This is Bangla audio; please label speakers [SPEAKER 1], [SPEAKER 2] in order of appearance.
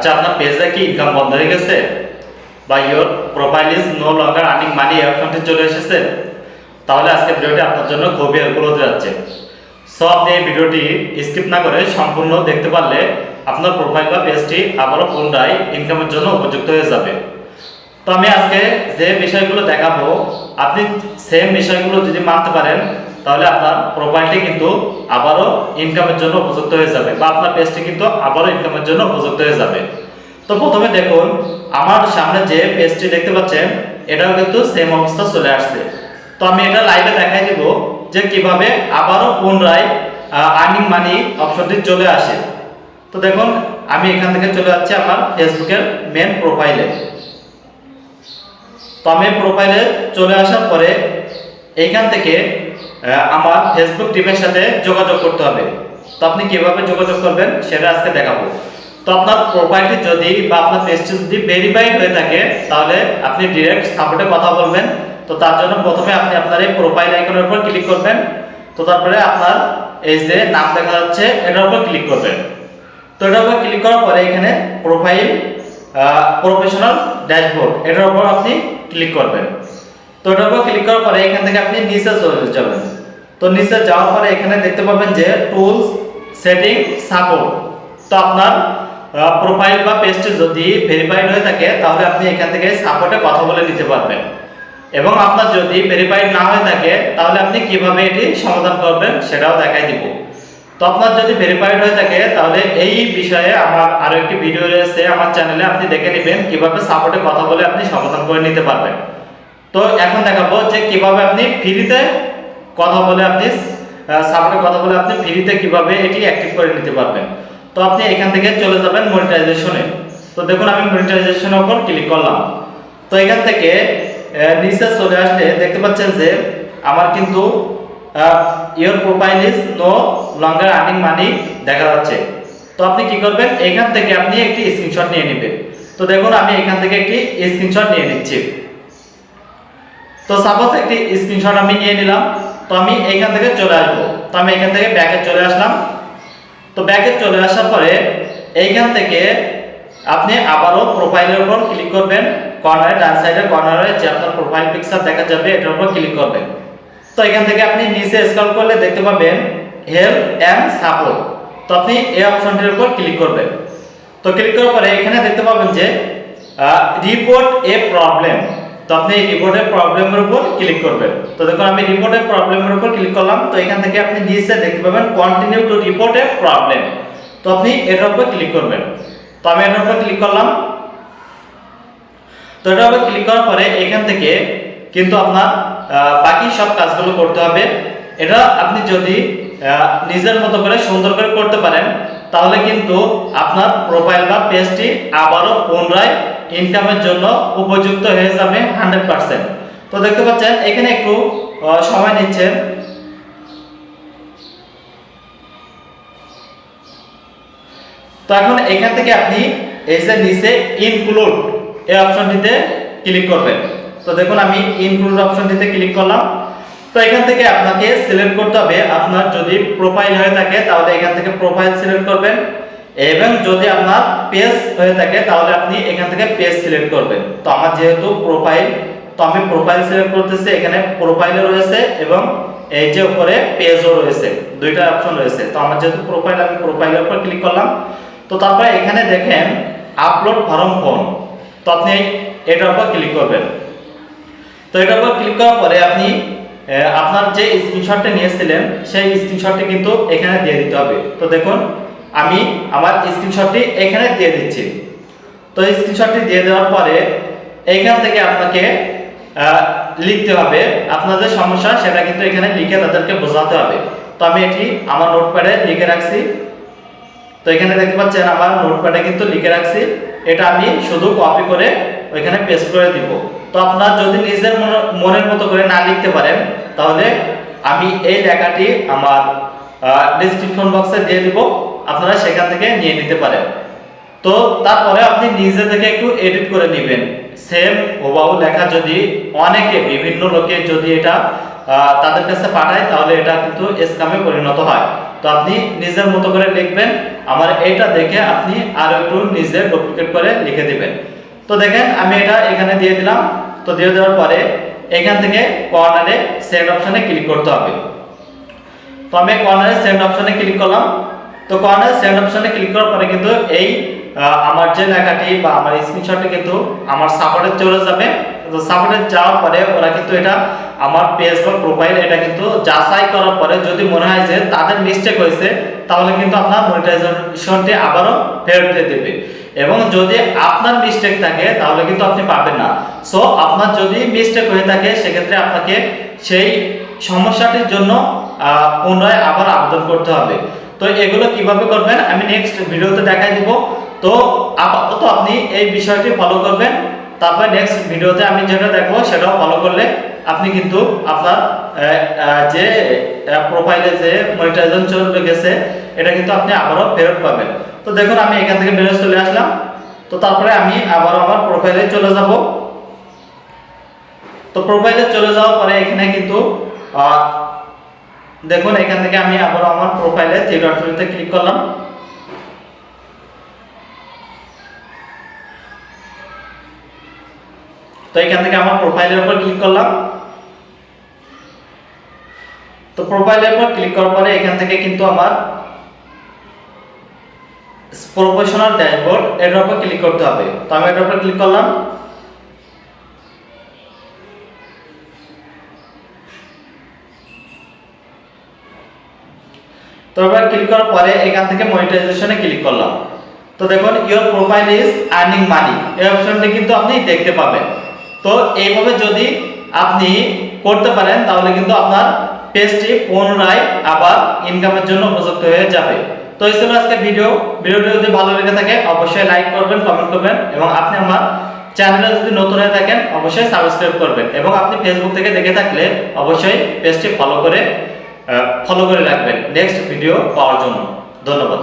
[SPEAKER 1] আচ্ছা, আপনার পেজে কি ইনকাম বন্ধ হয়ে গেছে বা your profile is no longer earning money এই অপশনটি চলে এসেছে? তাহলে আজকে ভিডিওটি আপনার জন্য খুবই হেল্পফুল হতে যাচ্ছে। সো আপনি এই ভিডিওটি স্কিপ না করে সম্পূর্ণ দেখতে পারলে আপনার প্রোফাইল বা পেজটি আবারও পুনরায় ইনকামের জন্য উপযুক্ত হয়ে যাবে। তো আমি আজকে যে বিষয়গুলো দেখাবো, আপনি সেম বিষয়গুলো যদি মানতে পারেন তাহলে আপনার প্রোফাইলটি কিন্তু আবারও ইনকামের জন্য উপযুক্ত হয়ে যাবে বা আপনার পেজটি কিন্তু আবারও ইনকামের জন্য উপযুক্ত হয়ে যাবে। তো প্রথমে দেখুন, আমার সামনে যে পেজটি দেখতে পাচ্ছেন এটাও কিন্তু সেম অবস্থা চলে আসছে। তো আমি এটা লাইভে দেখাই দিব যে কিভাবে আবারও পুনরায় আর্নিং মানি অপশনটি চলে আসে। তো দেখুন, আমি এখান থেকে চলে যাচ্ছি আমার ফেসবুকের মেন প্রোফাইলে। তো আমি প্রোফাইলে চলে আসার পরে এইখান থেকে আমার ফেসবুক টিমের সাথে যোগাযোগ করতে হবে। তো আপনি কিভাবে যোগাযোগ করবেন সেটা আজকে দেখাবো। তো আপনার প্রোফাইলটি যদি বা আপনার পেজটি যদি ভেরিফাইড হয়ে থাকে তাহলে আপনি ডিরেক্ট সাপোর্টে কথা বলবেন। তো তার জন্য প্রথমে আপনি আপনার এই প্রোফাইল আইকনের উপর ক্লিক করবেন। তো তারপরে আপনার এই যে নাম দেখা যাচ্ছে এটার উপর ক্লিক করবেন। তো এটার উপর ক্লিক করার পরে এখানে প্রোফাইল প্রফেশনাল ড্যাশবোর্ড এটার উপর আপনি ক্লিক করবেন। তো এটার উপর ক্লিক করার পরে এখান থেকে আপনি নিচে চলে যাবেন। তো নিচে যাওয়ার পরে এখানে দেখতে পাবেন যে টুলস, সেটিং, সাপোর্ট। তো আপনার প্রোফাইল বা পেজটি যদি ভেরিফাইড হয়ে থাকে তাহলে আপনি এখান থেকে সাপোর্টে কথা বলে নিতে পারবেন। এবং আপনার যদি ভেরিফাইড না হয়ে থাকে তাহলে আপনি কিভাবে এটি সমাধান করবেন সেটাও দেখাই দিব। তো আপনার যদি ভেরিফাইড হয়ে থাকে তাহলে এই বিষয়ে আমার আরো একটি ভিডিও রয়েছে আমার চ্যানেলে, আপনি দেখে নেবেন কিভাবে সাপোর্টে কথা বলে আপনি সমাধান করে নিতে পারবেন। তো এখন দেখাবো যে কিভাবে আপনি ফ্রিতে কথা বলে আপনি সাপোর্টে কথা বলে আপনি ফ্রিতে কিভাবে এটি অ্যাক্টিভ করে নিতে পারবেন। তো আপনি এখান থেকে চলে যাবেন মনিটাইজেশনে। তো দেখুন, আমি মনিটাইজেশনের উপর ক্লিক করলাম। তো এখান থেকে নিচে চলে আসলে দেখতে পাচ্ছেন যে আমার কিন্তু your profile is no longer earning money দেখা যাচ্ছে। তো আপনি কি করবেন, এখান থেকে আপনি একটি স্ক্রিনশট নিয়ে নেবেন। তো দেখুন, আমি এখান থেকে একটি স্ক্রিনশট নিয়ে নিচ্ছি। তো সাপোজ একটি স্ক্রিনশট আমি নিয়ে নিলাম। তো আমি এখান থেকে চলে আসবো। তো আমি এখান থেকে ব্যাকে চলে আসলাম। তো ব্যাকে চলে আসার পরে এইখান থেকে আপনি আবারও প্রোফাইলের উপর ক্লিক করবেন। কর্নারে ডান সাইডের কর্নারে যে আপনার প্রোফাইল পিকচার দেখা যাবে এটার উপর ক্লিক করবেন। তো এখান থেকে আপনি নিচে স্ক্রল করলে দেখতে পাবেন হেল্প এন্ড সাপোর্ট। তো আপনি এই অপশনটির উপর ক্লিক করবেন। তো ক্লিক করার পরে এখানে দেখতে পাবেন যে রিপোর্ট এ প্রবলেম। তো আপনি এই রিপোর্টের প্রবলেমের উপর ক্লিক করবেন। তো দেখুন, আমি রিপোর্টের প্রবলেমের উপর ক্লিক করলাম। তো এখান থেকে আপনি নিচে দেখতে পাবেন continue to report A problem. তো আপনি এটার উপর ক্লিক করবেন। তো আমি এটার উপর ক্লিক করলাম। তো এটার উপর ক্লিক করার পরে এখান থেকে কিন্তু আপনার বাকি সব কাজগুলো করতে হবে। এটা আপনি যদি নিজের মতো করে সুন্দর করে করতে পারেন তাহলে কিন্তু আপনার প্রোফাইল বা পেজটি আবারও পুনরায় ইনকামের জন্য উপযুক্ত হয়ে যাবে 100%। তো দেখতে পাচ্ছেন এখানে একটু সময় নিচ্ছেন। তো এখন এখান থেকে আপনি এই যে নিচে ইনক্লুড এই অপশনটিতে ক্লিক করবেন। তো দেখুন, আমি ইনক্লুড অপশনটিতে ক্লিক করলাম। তো এখান থেকে আপনাকে সিলেক্ট করতে হবে, আপনার যদি প্রোফাইল হয়ে থাকে তাহলে এখান থেকে প্রোফাইল সিলেক্ট করবেন, এবং যদি আপনার পেজ হয়ে থাকে তাহলে আপনি এখান থেকে পেজ সিলেক্ট করবেন। তো আমার যেহেতু প্রোফাইল, তো আমি প্রোফাইল সিলেক্ট করতেছি। এখানে প্রোফাইলও রয়েছে এবং এই যে উপরে পেজও রয়েছে, দুইটা অপশন রয়েছে। তো আমার যেহেতু প্রোফাইল, আমি প্রোফাইলের উপর ক্লিক করলাম। তো তারপরে এখানে দেখেন আপলোড ফর্ম ফোন। তো আপনি এটার উপর ক্লিক করবেন। তো এটার উপর ক্লিক করার পরে আপনি আপনার যে স্ক্রিনশটটা নিয়েছিলেন সেই স্ক্রিনশটটি কিন্তু এখানে দিয়ে দিতে হবে। তো দেখুন, আমি আমার স্ক্রিনশটটি এখানে দিয়ে দিচ্ছি। তো স্ক্রিনশটটি দিয়ে দেওয়ার পরে এইখান থেকে আপনাকে লিখতে হবে আপনার যে সমস্যা সেটা কিন্তু এখানে লিখে তাদেরকে বোঝাতে হবে। তো আমি এটি আমার নোটপ্যাডে লিখে রাখছি। তো এখানে দেখতে পাচ্ছেন আমার নোটপ্যাডে কিন্তু লিখে রাখছি। এটা আমি শুধু কপি করে ওইখানে পেস্ট করে দিব। তো আপনার যদি নিজের মনের মতো করে না লিখতে পারেন তাহলে আমি এই লেখাটি আমার ডেসক্রিপশন বক্সে দিয়ে দিব, আপনারা সেখান থেকে নিয়ে নিতে পারেন। তো তারপরে আপনি নিজে থেকে একটু এডিট করে নেবেন। সেম হুবহু লেখা যদি অনেকে বিভিন্ন লোকে যদি এটা তাদের কাছে পাঠায় তাহলে এটা কিন্তু স্ক্যামে পরিণত হয়। তো তো আপনি নিজের মতো করে লিখবেন, আমার এইটা দেখে আপনি আরো একটু নিজে ডুপ্লিকেট করে লিখে দিবেন। তো দেখেন আমি এটা এখানে দিয়ে দিলাম। তো দিয়ে দেওয়ার পরে এখান থেকে কর্নারে সেন্ড অপশনে ক্লিক করতে হবে। তো আমি কর্নারে সেন্ড অপশনে ক্লিক করলাম। তো কর্নারে সেন্ড অপশনে ক্লিক করার পরে কিন্তু এই আমার যে লেখাটি বা আমার স্ক্রিনশটটি কিন্তু আমার সাপোর্টে চলে যাবে। তো সাপোর্টে যাওয়ার পরে ওরা কিন্তু এটা আমার পেজ বা প্রোফাইল এটা কিন্তু যাচাই করার পরে যদি মনে হয় যে তাদের মিস্টেক হয়েছে, তাহলে কিন্তু আপনার মনিটাইজেশনটি আবারও ফেরত দিয়ে দেবে। এবং যদি আপনার মিস্টেক থাকে তাহলে কিন্তু আপনি পাবেন না। সো আপনার যদি মিস্টেক হয়ে থাকে সেক্ষেত্রে আপনাকে সেই সমস্যাটির জন্য পুনরায় আবার আবেদন করতে হবে। তো এগুলো কিভাবে করবেন আমি নেক্সট ভিডিওতে দেখাই দিব। তো আপাতত আপনি এই বিষয়টি ফলো করবেন, তারপর নেক্সট ভিডিওতে আমি যেটা দেখবো সেটাও ফলো করলে আপনি কিন্তু আপনার যে প্রোফাইলে যে মনিটাইজেশন চলে গেছে এটা কিন্তু আপনি আবারও ফেরত পাবেন। তো দেখুন আমি এখান থেকে বেরিয়ে চলে আসলাম। তো তারপরে আমি আবারও আমার প্রোফাইলে চলে যাব। তো প্রোফাইলে চলে যাওয়ার পরে এখানে কিন্তু দেখুন এখান থেকে আমি আবারও আমার প্রোফাইলে থ্রি ডট মেনুতে ক্লিক করলাম। তো এখান থেকে আমার প্রোফাইলের উপর ক্লিক করলাম। তো প্রোফাইলের উপর ক্লিক করার পরে এখান থেকে কিন্তু আমার প্রফেশনাল ড্যাশবোর্ড এর উপর ক্লিক করতে হবে। তো আমি এর উপর ক্লিক করলাম। তো এবার ক্লিক করার পরে এখান থেকে মনিটাইজেশনে ক্লিক করলাম। তো দেখুন your profile is earning money এই অপশনটি কিন্তু আপনি দেখতে পাবেন। তো এইভাবে যদি আপনি করতে পারেন তাহলে কিন্তু আপনার পেজটি পুনরায় আবার ইনকামের জন্য উপযুক্ত হয়ে যাবে। তো এই ছিল আজকে ভিডিওটি যদি ভালো লেগে থাকে অবশ্যই লাইক করবেন, কমেন্ট করবেন এবং আপনি আমার চ্যানেলে যদি নতুন হয়ে থাকেন অবশ্যই সাবস্ক্রাইব করবেন এবং আপনি ফেসবুক থেকে দেখে থাকলে অবশ্যই পেজটি ফলো করে রাখবেন নেক্সট ভিডিও পাওয়ার জন্য। ধন্যবাদ।